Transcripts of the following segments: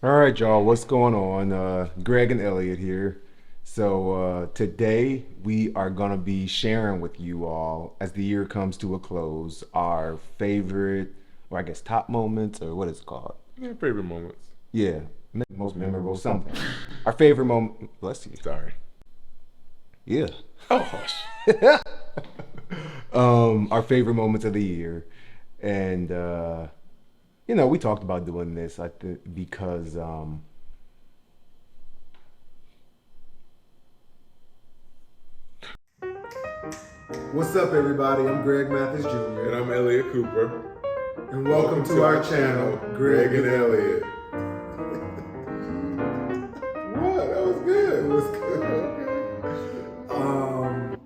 All right, y'all, what's going on? Greg and Elliott here. Today we are going to be sharing with you all, as the year comes to a close, our favorite, or I guess top moments, or what it's called. Yeah, favorite moments. Yeah, most memorable something. Our favorite moment, bless you. Sorry. Yeah. Oh, hush. Our favorite moments of the year. And, we talked about doing this, I think, because what's up, everybody? I'm Greg Mathis Jr. And I'm Elliott Cooper. And welcome to our channel, Greg and Elliott. What? That was good. It was good.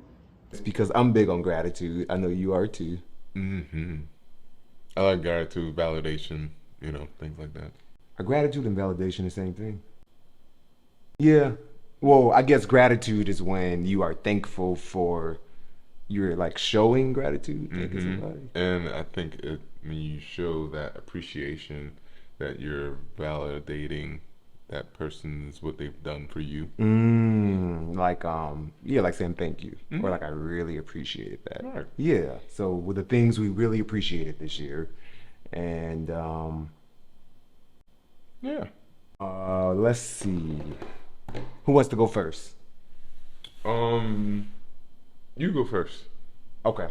It's because I'm big on gratitude. I know you are too. Mm-hmm. I like gratitude, validation, things like that. Are gratitude and validation the same thing? Yeah. Well, I guess gratitude is when you are thankful for you're like showing gratitude to somebody. And I think when you show that appreciation, that you're validating that person's what they've done for you. Like saying thank you, or like I really appreciated that. Right. Yeah. So with the things we really appreciated this year, and Yeah. let's see, who wants to go first? You go first. Okay,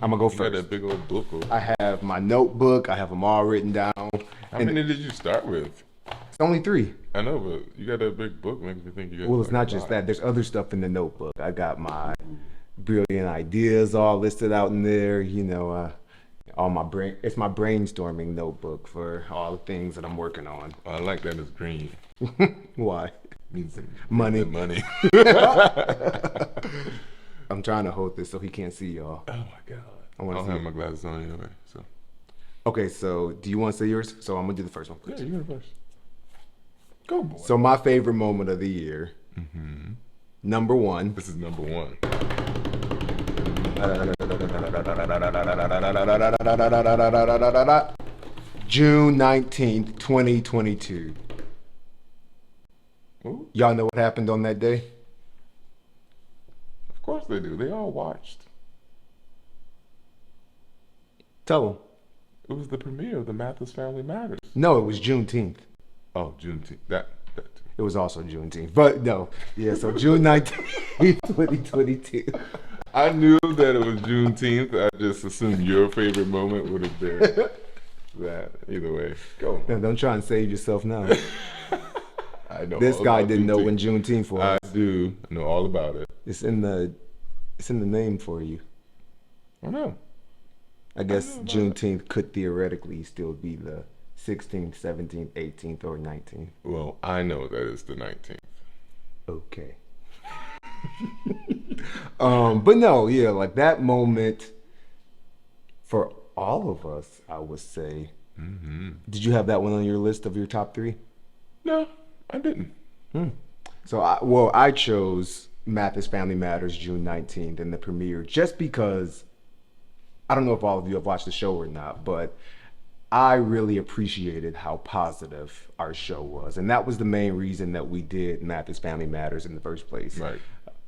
I'm gonna go You got first. that big old book. I have my notebook. I have them all written down. How And many did you start with? it's only 3. I know, but you got that big book. Makes me think you got. Well, it's like, not a just lot. that. There's other stuff in the notebook. I got my brilliant ideas all listed out in there. All my brain. It's my brainstorming notebook for all the things that I'm working on. I like that it's green. Why? Means Money. money. I'm trying to hold this so he can't see y'all. Oh my god. I I want to don't see have it. my glasses on anyway, so. Okay, so do you want to say yours? So I'm gonna do the first one Yeah, first. you go first. Go, boy. So my favorite moment of the year, number 1. This is number 1. June 19th, 2022. Ooh, Y'all know what happened on that day? of course they do. They all watched. Tell them. It was the premiere of the Mathis Family Matters. No, it was Juneteenth. Oh, Juneteenth. That too. It was also Juneteenth. But no. Yeah, so June 19th, 2022. I knew that it was Juneteenth. I just assumed your favorite moment would have been that. Either way, go. Now, don't try and save yourself now. I know. This all guy about didn't know Juneteenth. when Juneteenth was. I do. I know all about it. It's in the name for you. I know. I guess know about Juneteenth could theoretically still be the 16th, 17th, 18th, or 19th. Well, I know that it's the 19th. Okay. But no, yeah, like that moment for all of us, I would say. Did you have that one on your list of your top 3? No, I didn't. So, I chose Mathis Family Matters June 19th and the premiere just because I don't know if all of you have watched the show or not, but I really appreciated how positive our show was. And that was the main reason that we did Mathis Family Matters in the first place. Right.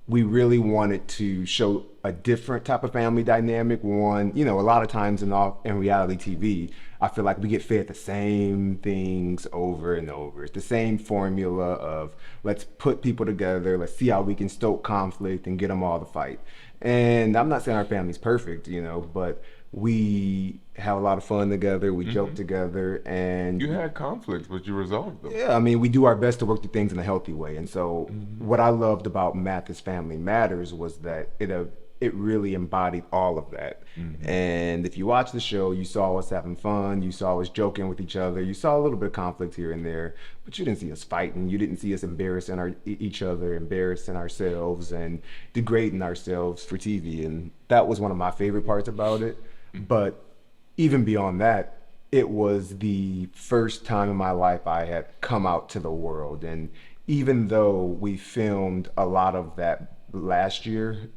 We really wanted to show a different type of family dynamic. One, a lot of times in reality TV, I feel like we get fed the same things over and over. It's the same formula of let's put people together, let's see how we can stoke conflict and get them all to fight. And I'm not saying our family's perfect, but we have a lot of fun together. We joke together, and You had conflicts, but you resolved them. yeah, I mean, we do our best to work through things in a healthy way. And so, what I loved about Mathis Family Matters was that it really embodied all of that. And if you watch the show, you saw us having fun, you saw us joking with each other, you saw a little bit of conflict here and there, but you didn't see us fighting. You didn't see us embarrassing each other, embarrassing ourselves, and degrading ourselves for TV. And that was one of my favorite parts about it. But even beyond that, it was the first time in my life I had come out to the world. And even though we filmed a lot of that last year,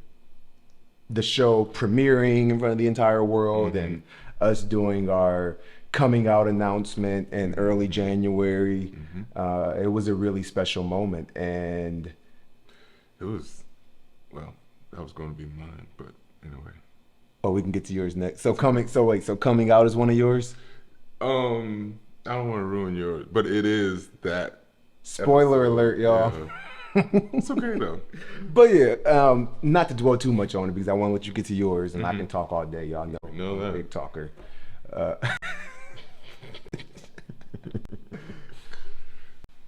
the show premiering in front of the entire world and us doing our coming out announcement in early January. It was a really special moment, and It was, well, that was going to be mine, but anyway. oh, we can get to yours next. So coming out is one of yours. I don't want to ruin yours, but it is that Spoiler episode. alert, y'all. Yeah. It's okay though. But yeah, not to dwell too much on it because I want to let you get to yours, and I can talk all day. Y'all know, know I'm a that. big talker.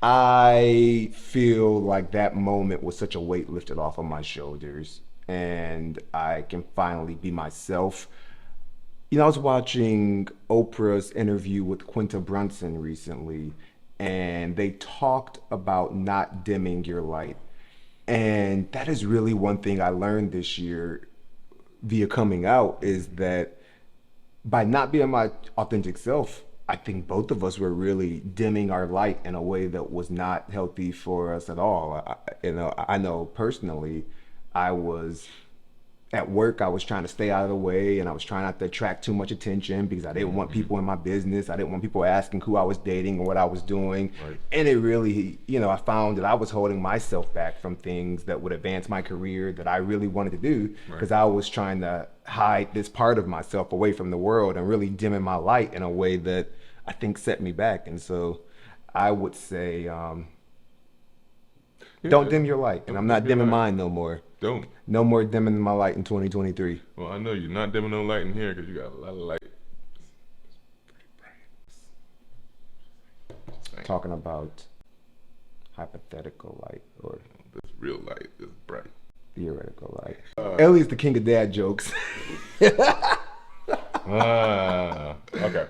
I feel like that moment was such a weight lifted off of my shoulders, and I can finally be myself. You know, I was watching Oprah's interview with Quinta Brunson recently, and they talked about not dimming your light. And that is really one thing I learned this year via coming out is that by not being my authentic self, I think both of us were really dimming our light in a way that was not healthy for us at all. I know personally, I was at work, I was trying to stay out of the way and I was trying not to attract too much attention because I didn't want people in my business. I didn't want people asking who I was dating or what I was doing. Right. And it really, I found that I was holding myself back from things that would advance my career that I really wanted to do because I was trying to hide this part of myself away from the world and really dimming my light in a way that I think set me back. And so I would say, don't dim your light. And I'm not dimming mine no more. Don't. No more dimming my light in 2023. Well, I know you're not dimming no light in here because you got a lot of light. Talking about hypothetical light or This real light is bright. theoretical light. Elliott's the king of dad jokes. Okay.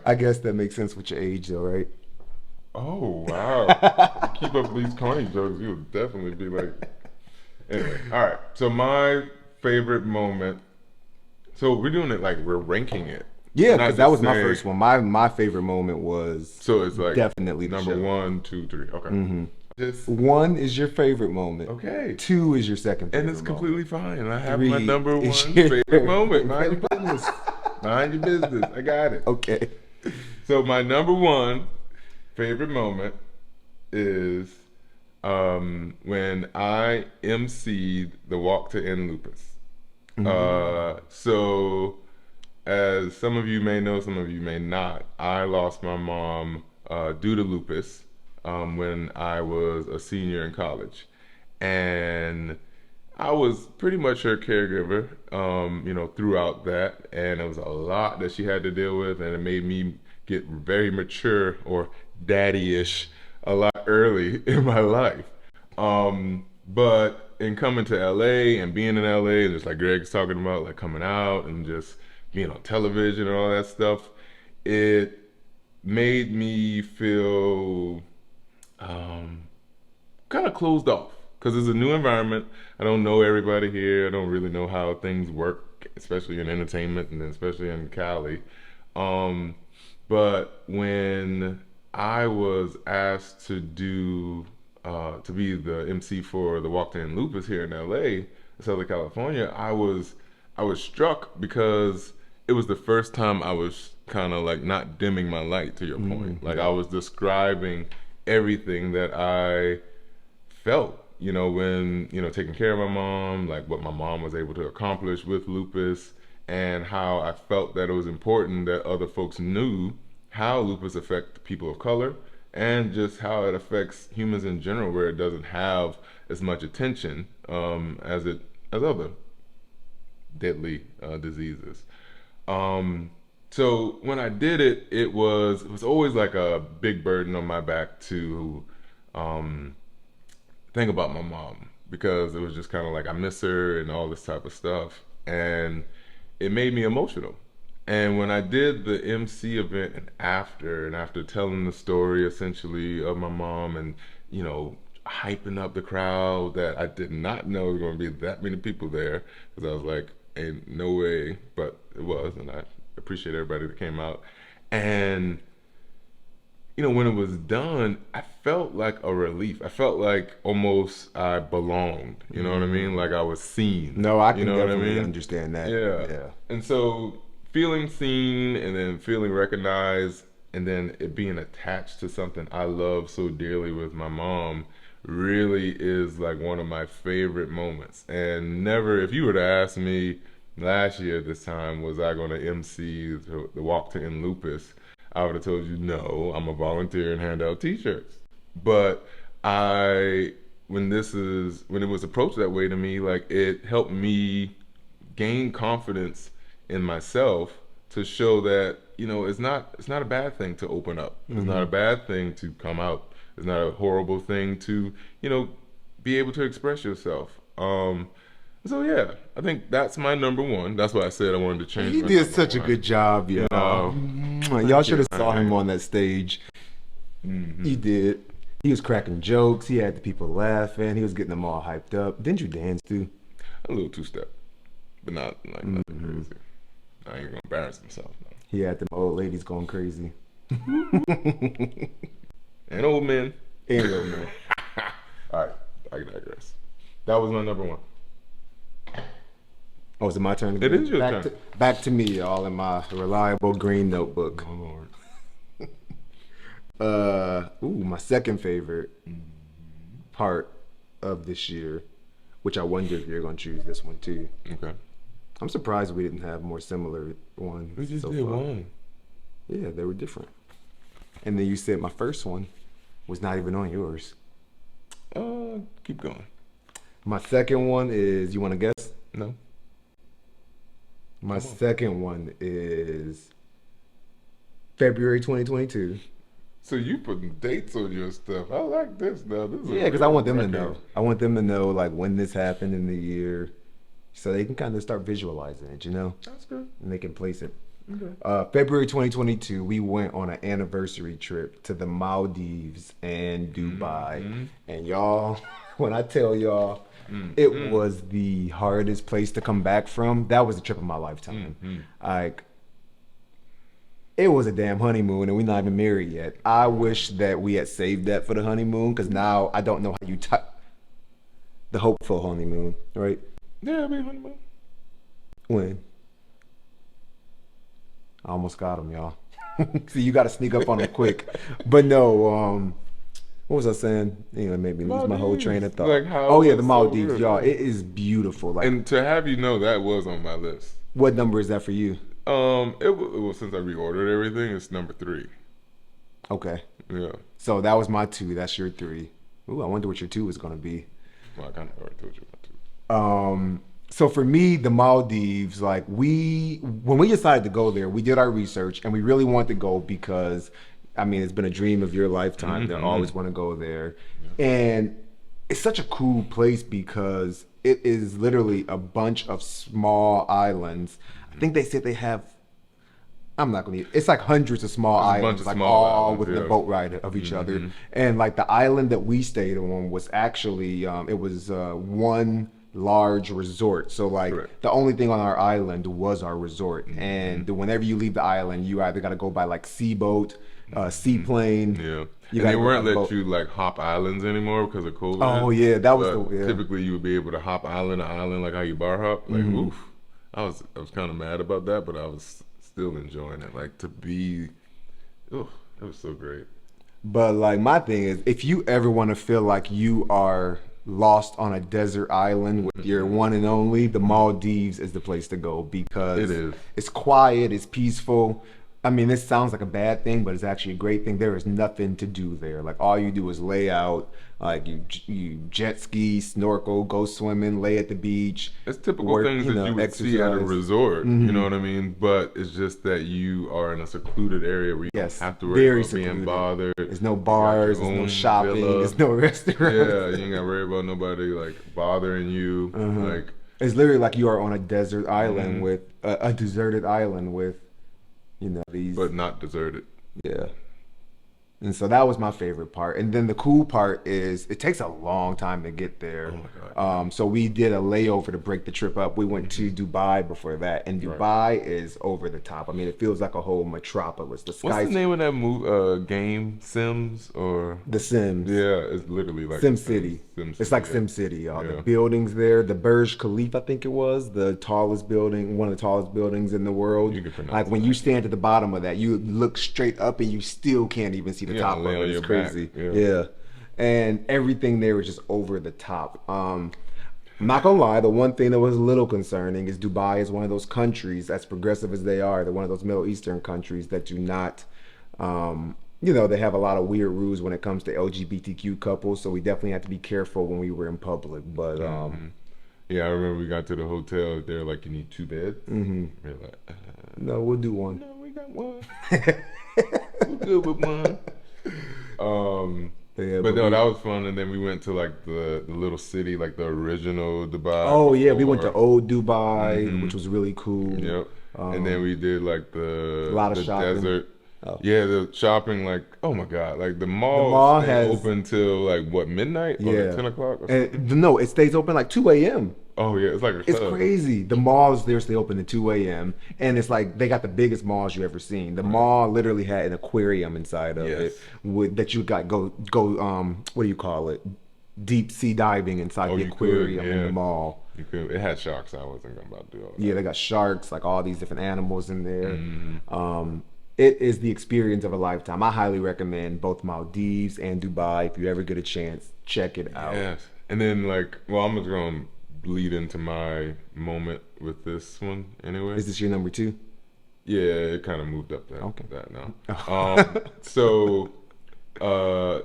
I guess that makes sense with your age though, right? Oh, wow. Keep up these corny jokes, you'll definitely be like... Anyway, all right. So my favorite moment... So we're doing it like we're ranking it. Yeah, Not because just that was my saying- first one. My favorite moment was So it's like definitely the number show. 1, 2, 3. Okay. Just 1 is your favorite moment. okay. 2 is your second favorite And it's moment. completely fine. I have 3 my number 1 is your favorite moment. Mind your business. Mind your business. I got it. Okay. So my number 1 favorite moment is when I emceed the Walk to End Lupus. So as some of you may know, some of you may not, I lost my mom due to lupus when I was a senior in college. And I was pretty much her caregiver, throughout that. And it was a lot that she had to deal with, and it made me get very mature or daddy-ish a lot early in my life. But in coming to LA and being in LA, and just like Greg's talking about, like coming out and just being on television and all that stuff, it made me feel kind of closed off because it's a new environment. I don't know everybody here. I don't really know how things work, especially in entertainment and then especially in Cali. But when I was asked to be the MC for the Walk to End Lupus here in LA, Southern California, I was struck because it was the first time I was kind of like not dimming my light, to your point. Like I was describing everything that I felt, when, taking care of my mom, like what my mom was able to accomplish with lupus, and how I felt that it was important that other folks knew how lupus affects people of color and just how it affects humans in general, where it doesn't have as much attention as other deadly diseases. So when I did it, it was always like a big burden on my back to think about my mom, because it was just kind of like I miss her and all this type of stuff, and it made me emotional. And when I did the MC event and after telling the story essentially of my mom and, hyping up the crowd that I did not know there were going to be that many people there, because I was like, ain't no way, but it was, and I appreciate everybody that came out. And, when it was done, I felt like a relief. I felt like almost I belonged, you know what I mean? Like I was seen. No, I can you know what I definitely mean? understand that. Yeah. And so feeling seen and then feeling recognized and then it being attached to something I love so dearly with my mom really is like one of my favorite moments. And never, if you were to ask me last year at this time, was I going to MC the Walk to End Lupus, I would have told you no, I'm a volunteer and hand out t-shirts. But when it was approached that way to me, like it helped me gain confidence in myself to show that, you know, it's not a bad thing to open up. It's not a bad thing to come out. It's not a horrible thing to, you know, be able to express yourself. So yeah, I think that's my number one. That's why I said I wanted to change. He did such a good job, y'all. Y'all should have saw him on that stage. He did. He was cracking jokes. He had the people laughing. He was getting them all hyped up. Didn't you dance too? A little two-step, but not like nothing crazy. I ain't gonna embarrass myself. No. He had them old ladies going crazy. And old men. And old men. All right, I digress. That was my number one. Oh, is it my turn? It is your turn. Back to me, y'all, in my reliable green notebook. Oh Lord. My second favorite part of this year, which I wonder if you're gonna choose this one too. Okay. I'm surprised we didn't have more similar ones. We just so did far. one. Yeah, they were different. And then you said my first one was not even on yours. Keep going. My second one is, you want to guess? No. My second one is February 2022. So you putting dates on your stuff. I like this now. This is Yeah, because I want them to know. I want them to know like when this happened in the year, so they can kind of start visualizing it, you know? That's good. And they can place it. Okay. February 2022, we went on an anniversary trip to the Maldives and Dubai. And y'all, when I tell y'all, it was the hardest place to come back from. That was the trip of my lifetime. Like, it was a damn honeymoon, and we're not even married yet. I wish that we had saved that for the honeymoon, because now I don't know how you the hopeful honeymoon, right? Yeah, I mean honeymoon. When? I almost got him, y'all. See, you got to sneak up on him quick. But no, what was I saying? You know, it made me lose my whole train of thought. Like how oh yeah, it's the so Maldives, good. y'all. It is beautiful. Like, And to have you know, that was on my list. what number is that for you? It was since I reordered everything, it's number 3. Okay. Yeah. So that was my 2. That's your 3. Ooh, I wonder what your 2 is going to be. Well, I kind of already told you about 2. So for me, the Maldives, like when we decided to go there, we did our research and we really wanted to go because, I mean, it's been a dream of your lifetime to always want to go there. Yeah. And it's such a cool place because it is literally a bunch of small islands. I think they said they have, I'm not going to, it's like hundreds of small islands, like all within a boat ride of each other. And like the island that we stayed on was actually, it was one large resort. So like the only thing on our island was our resort. And whenever you leave the island, you either got to go by like seaboat, seaplane. Yeah. And they weren't let you like hop islands anymore because of COVID. Oh yeah, that was typically you would be able to hop island to island like how you bar hop. Like oof. I was kind of mad about that, but I was still enjoying it. Like to be, it was so great. But like my thing is, if you ever want to feel like you are lost on a desert island with your one and only, the Maldives is the place to go because it is. It's quiet, it's peaceful. I mean, this sounds like a bad thing, but it's actually a great thing. There is nothing to do there. Like all you do is lay out, like you jet ski, snorkel, go swimming, lay at the beach. It's typical things that you would see at a resort. You know what I mean? But it's just that you are in a secluded area where you don't have to worry about being bothered. There's no bars, there's no shopping, there's no restaurants. Yeah, you ain't got to worry about nobody like bothering you. Like it's literally like you are on a desert island with a deserted island with, you know, these. But not deserted. Yeah. And so that was my favorite part. And then the cool part is it takes a long time to get there. Oh my God. So we did a layover to break the trip up. We went to Dubai before that, and Dubai is over the top. I mean, it feels like a whole metropolis. The What's skies, the name of that movie? Game Sims or The Sims. yeah, it's literally like Sim City. It's like yeah. Sim City. The Yeah. buildings there, the Burj Khalifa, I think it was the tallest building, one of the tallest buildings in the world. You can pronounce Like when that. you stand at the bottom of that, you look straight up and you still can't even see the Yeah, top of lay it. on It's your crazy. back, yeah. Yeah. And everything there was just over the top. I'm not gonna lie, the one thing that was a little concerning is Dubai is one of those countries, as progressive as they are, they're one of those Middle Eastern countries that do not, they have a lot of weird rules when it comes to LGBTQ couples. So we definitely have to be careful when we were in public. But Yeah, I remember we got to the hotel. They're like, you need 2 beds. Mm-hmm. We're like, no, we'll do one. no, we got one. We're good with one. Yeah, But no, that was fun. And then we went to like the little city, like the original Dubai. Oh yeah, we went to before. old Dubai, which was really cool. Yep. And then we did like the a lot of the shopping. desert. Oh. Yeah, the shopping, like, oh my God, like the mall, mall stay has- open till like what, midnight or Yeah, like 10 o'clock or something? And no, it stays open like 2 a.m. Oh yeah, it's like It's crazy. The malls there stay open at 2 a.m. and it's like they got the biggest malls you ever seen. The mall literally had an aquarium inside of it that you got go what do you call it? Deep sea diving inside the you could, aquarium in yeah. the mall. You could, it had sharks. I wasn't gonna about to do all that. Yeah, they got sharks, like all these different animals in there. Mm-hmm. It is the experience of a lifetime. I highly recommend both Maldives and Dubai. If you ever get a chance, check it out. Yes. And then like, well, I'm just gonna lead into my moment with this one anyway. Is this your number 2? Yeah, it kind of moved up that now.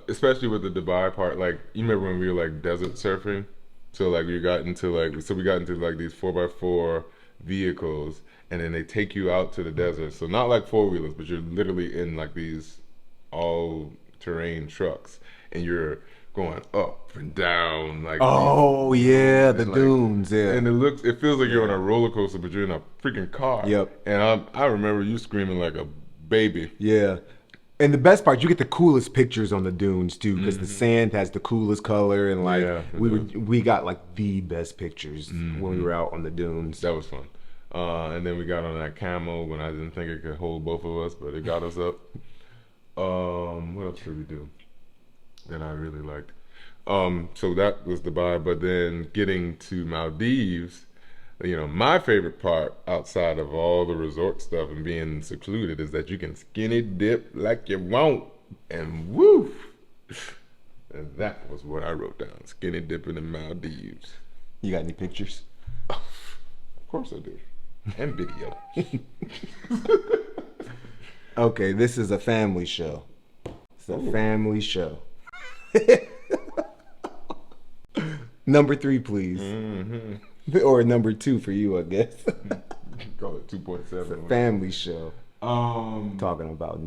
Especially with the Dubai part, like you remember when we were like desert surfing? So like we got into like these 4x4 vehicles, and then they take you out to the desert. So not like 4-wheelers, but you're literally in like these all-terrain trucks, and you're going up and down like Oh yeah, the like, dunes. Yeah, and it feels like you're on a roller coaster, but you're in a freaking car. Yep. And I remember you screaming like a baby. yeah. And the best part, you get the coolest pictures on the dunes too, because the sand has the coolest color, and like Yeah, we got like the best pictures when we were out on the dunes. That was fun. And then we got on that camel when I didn't think it could hold both of us, but it got us up. What else did we do that I really liked? So that was Dubai, but then getting to Maldives, my favorite part outside of all the resort stuff and being secluded is that you can skinny dip like you want, and woof. And that was what I wrote down, skinny dipping in Maldives. You got any pictures? Of course I do. And video. Okay, this is a family show. It's a family show. Number 3, please. Or number 2 for you, I guess. Call it 2.7. Family show. Um, Talking about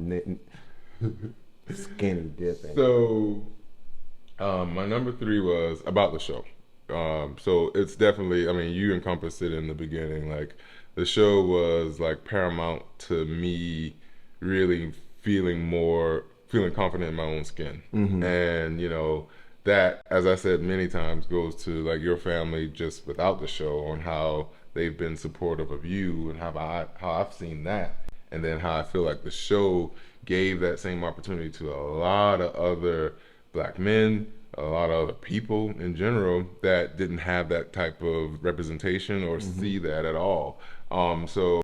skinny dipping. So, my number 3 was about the show. So it's definitely, I mean, you encompassed it in the beginning. Like, the show was like paramount to me really feeling confident in my own skin. And, that, as I said many times, goes to like your family just without the show, on how they've been supportive of you and how I've seen that. And then how I feel like the show gave that same opportunity to a lot of other Black men, a lot of other people in general that didn't have that type of representation or see that at all. So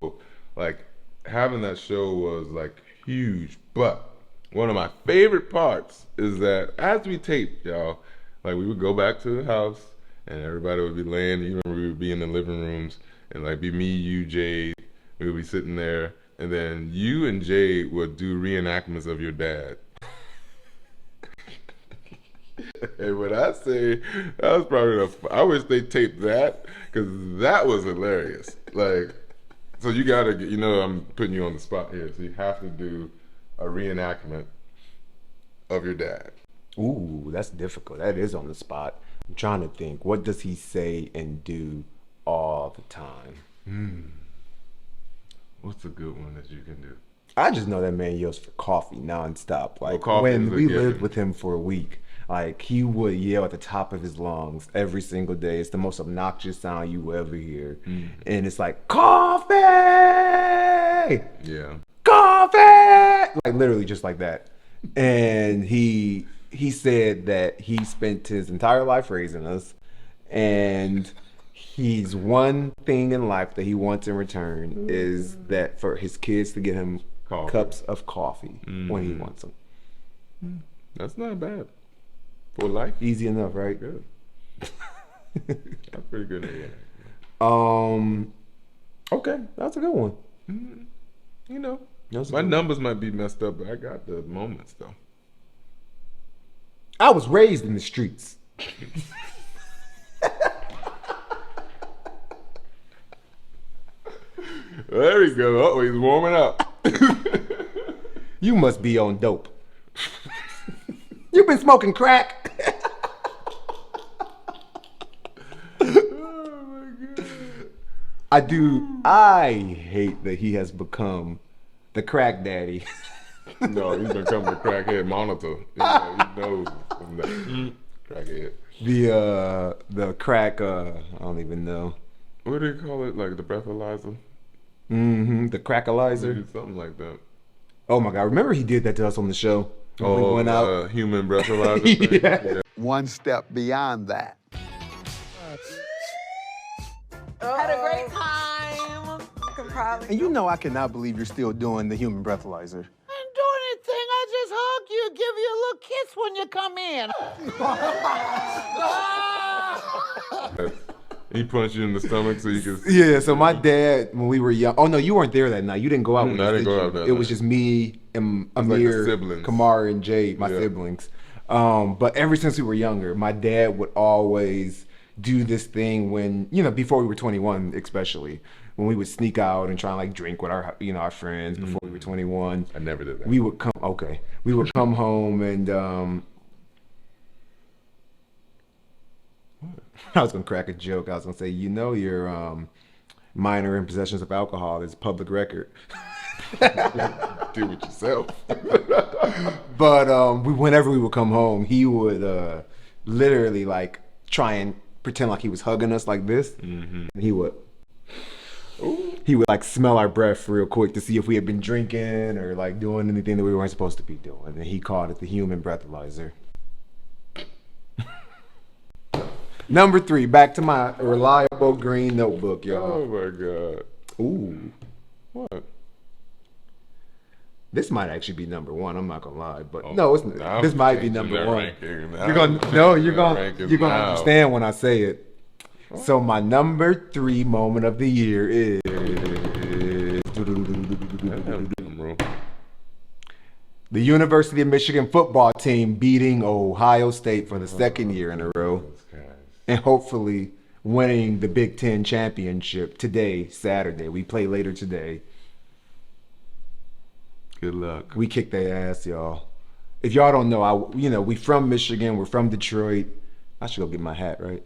like having that show was like huge. But one of my favorite parts is that as we taped, y'all, like we would go back to the house and everybody would be laying, we would be in the living rooms, and like be me, you, Jade, we would be sitting there, and then you and Jade would do reenactments of your dad. And when I say that was probably I wish they taped that, because that was hilarious. Like, so you gotta get, I'm putting you on the spot here, so you have to do a reenactment of your dad. Ooh, that's difficult. That is on the spot. I'm trying to think. What does he say and do all the time? What's a good one that you can do? I just know that man yells for coffee nonstop. Like coffee when is a we given. lived with him for a week, like he would yell at the top of his lungs every single day. It's the most obnoxious sound you will ever hear, and it's like coffee, Yeah. coffee, like literally just like that. And he said that he spent his entire life raising us, and he's one thing in life that he wants in return is that for his kids to get him Coffee. cups of coffee when he wants them. That's not bad. For life, Easy enough, right? good. That's pretty good. Yeah. Okay, that's a good one. You know, That's a my good one. numbers might be messed up, but I got the moments though. I was raised in the streets. There we go. Oh, he's warming up. You must be on dope. You've been smoking crack. Oh my god. I hate that he has become the crack daddy. No, he's becoming a crackhead monitor. He knows from that. Crackhead. The crack I don't even know. What do they call it? Like the breathalyzer? The crackalizer. Maybe something like that. Oh my god, remember he did that to us on the show? When we went out. Human breathalyzer thing? Yeah. One step beyond that. Had a great time. Can probably. And you know I cannot believe you're still doing the human breathalyzer. I didn't do anything. I just hug you, give you a little kiss when you come in. He punched you in the stomach so you could. Yeah, so my dad, when we were young, oh no, you weren't there that night. You didn't go out with I us, didn't did go you? out that It was night. just me and like the Amir, siblings. Kamar, and Jade, my Yeah. siblings. But ever since we were younger, my dad would always do this thing when, before we were 21, especially, when we would sneak out and try and like drink with our, our friends before we were 21. I never did that. We would come home and I was gonna crack a joke. I was gonna say, your minor in possessions of alcohol is public record. Deal with yourself. But whenever we would come home, he would literally like try and pretend like he was hugging us like this, and he would like smell our breath real quick to see if we had been drinking or like doing anything that we weren't supposed to be doing. And he called it the human breathalyzer. Number 3, back to my reliable green notebook, y'all. Oh my god. Ooh, What? this might actually be number 1. I'm not gonna lie, but Oh, no, it's now this I'm might be changing number that 1. ranking. Now You're gonna I'm no, changing you're that gonna ranking you're gonna now. understand when I say it. So my number 3 moment of the year is the University of Michigan football team beating Ohio State for the second year in a row, and hopefully winning the Big Ten championship today, Saturday. We play later today. Good luck. We kicked their ass, y'all. If y'all don't know, we from Michigan. We're from Detroit. I should go get my hat, right?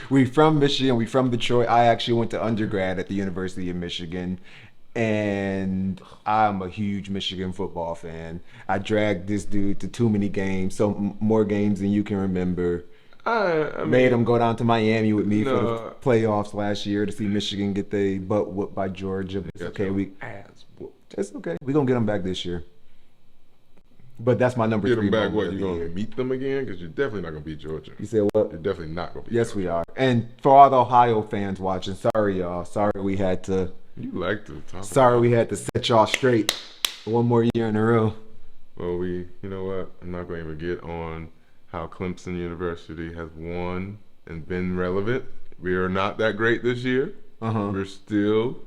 We from Michigan. We from Detroit. I actually went to undergrad at the University of Michigan, and I'm a huge Michigan football fan. I dragged this dude to too many games, more games than you can remember. I mean, Made him go down to Miami with me for No. the playoffs last year to see Michigan get their butt whooped by Georgia. It's got okay. your We ass whooped. It's okay. We're gonna get them back this year. But that's my number Get 3. them back. moment What, of you the gonna year. beat them again? Because you're definitely not gonna beat Georgia. You said what? You're definitely not gonna beat. Yes, Georgia. we are. And for all the Ohio fans watching, sorry y'all. Sorry we had to You like to talk. set y'all straight one more year in a row. Well, you know what? I'm not going to even get on how Clemson University has won and been relevant. We are not that great this year. We're still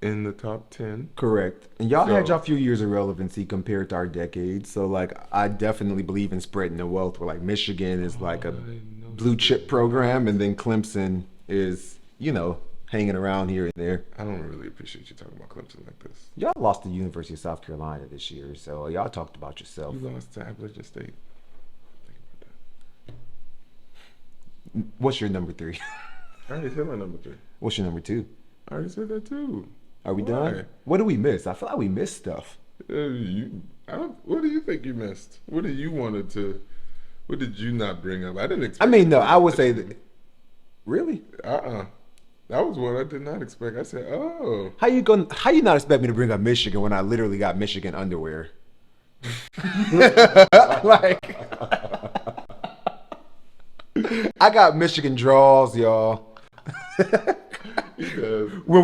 in the top 10. Correct. And y'all had So- y'all few years of relevancy compared to our decade. So like I definitely believe in spreading the wealth where like Michigan is like a blue chip program and then Clemson is, hanging around here and there. I don't really appreciate you talking about Clemson like this. Y'all lost to the University of South Carolina this year, so y'all talked about yourself. You lost to Appalachian State. Think about What's your number 3? that. I already said my number 3. What's your number 2? I already said that too. Are we Why? done? What do we miss? I feel like we missed stuff. What do you think you missed? What did you not bring up? I didn't expect. I mean, no, I would say that. Really? That was one I did not expect. I said, oh. How you not expect me to bring up Michigan when I literally got Michigan underwear? Like, I got Michigan draws, y'all. Because, Were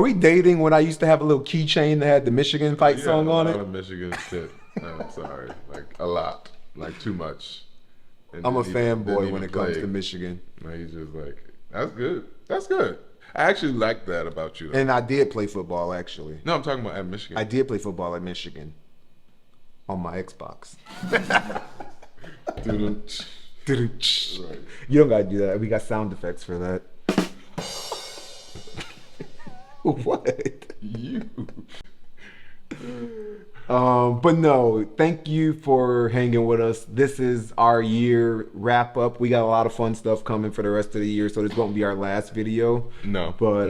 we dating when I used to have a little keychain that had the Michigan fight yeah, song on a it? lot of Michigan shit. I'm sorry. Like, a lot. Like, too much. And I'm a didn't fanboy even when it comes play. to Michigan. Like, he's just like, that's good. That's good. I actually like that about you. Though. And I did play football, actually. No, I'm talking about at Michigan. I did play football at Michigan on my Xbox. Doo-doo. Right. You don't gotta do that. We got sound effects for that. What? You. But no, thank you for hanging with us. This is our year wrap up. We got a lot of fun stuff coming for the rest of the year, so this won't be our last video. No. But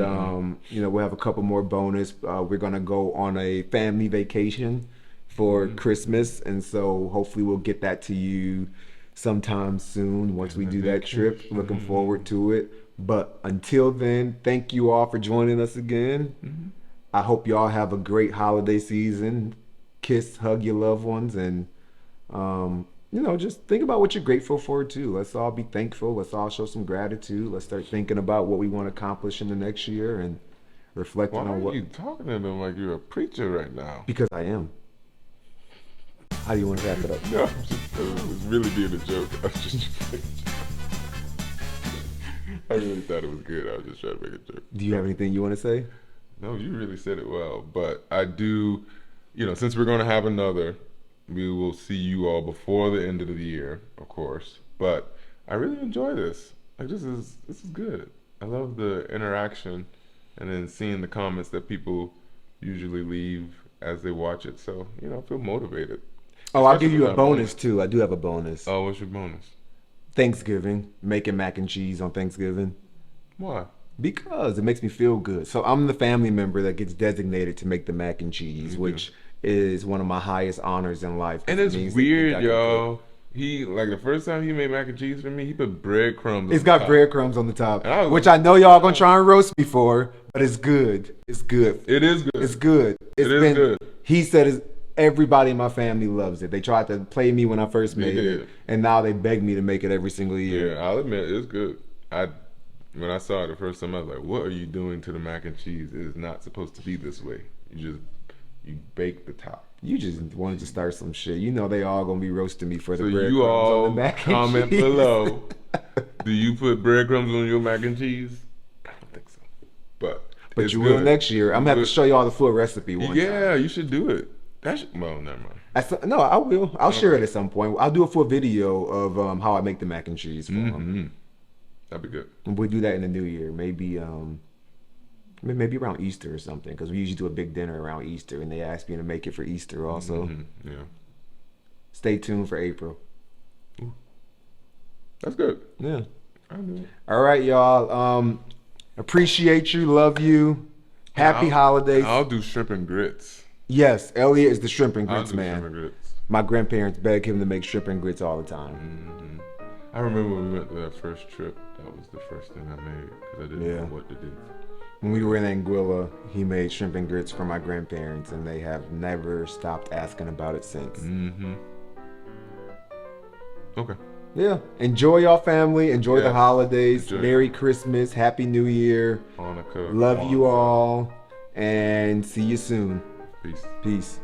we'll have a couple more bonus. We're gonna go on a family vacation for Christmas, and so hopefully we'll get that to you sometime soon once we do that trip. Looking forward to it. But until then, thank you all for joining us again. I hope y'all have a great holiday season. Kiss, hug your loved ones, and just think about what you're grateful for too. Let's all be thankful. Let's all show some gratitude. Let's start thinking about what we want to accomplish in the next year and reflecting Why on are what. you talking to them like you're a preacher right now? Because I am. How do you want to wrap it up? No, it was really being a joke. I was just I really thought it was good. I was just trying to make a joke. Do you have anything you want to say? No, you really said it well. But I do, since we're going to have another, we will see you all before the end of the year, of course. But I really enjoy this. Like, this is good. I love the interaction and then seeing the comments that people usually leave as they watch it. So, I feel motivated. Oh, I'll give Especially you a that bonus too. I do have a bonus. Oh, what's your bonus? Thanksgiving, making mac and cheese on Thanksgiving. Why? Because it makes me feel good. So I'm the family member that gets designated to make the mac and cheese, which is one of my highest honors in life. And it's weird, y'all. He, like, the first time he made mac and cheese for me, he put breadcrumbs. It's got breadcrumbs on the top, And I was which like, I know y'all gonna try and roast me for, but it's good. It's good. It is good. It's good. It is good. He said everybody in my family loves it. They tried to play me when I first made it, did. and now they beg me to make it every single year. Yeah, I'll admit it's good. When I saw it the first time, I was like, "What are you doing to the mac and cheese? It is not supposed to be this way. You bake the top." You just wanted to start some shit. You know they all gonna be roasting me for the So breadcrumbs you on all the mac and comment cheese. below. Do you put breadcrumbs on your mac and cheese? I don't think so. But it's you will good. next year. I'm gonna have to show y'all the full recipe one time. Yeah, you should do it. Well, never mind. No, I will. I'll share it at some point. I'll do a full video of how I make the mac and cheese for them. That'd be good. And we'll do that in the new year. Maybe around Easter or something, because we usually do a big dinner around Easter, and they asked me to make it for Easter also. Yeah, Stay tuned for April. that's good. Yeah. I'll do it. All right, y'all. Appreciate you. Love you. Happy holidays. I'll do shrimp and grits. Yes, Elliott is the shrimp and I'll grits do man. shrimp and grits. My grandparents beg him to make shrimp and grits all the time. I remember when we went to that first trip. That was the first thing I made because I didn't know what to do. When we were in Anguilla, he made shrimp and grits for my grandparents, and they have never stopped asking about it since. Okay. Yeah. Enjoy y'all family. Enjoy the Yes. holidays. Enjoy. Merry Christmas. Happy New Year. Hanukkah. Love you all. And see you soon. Peace. Peace.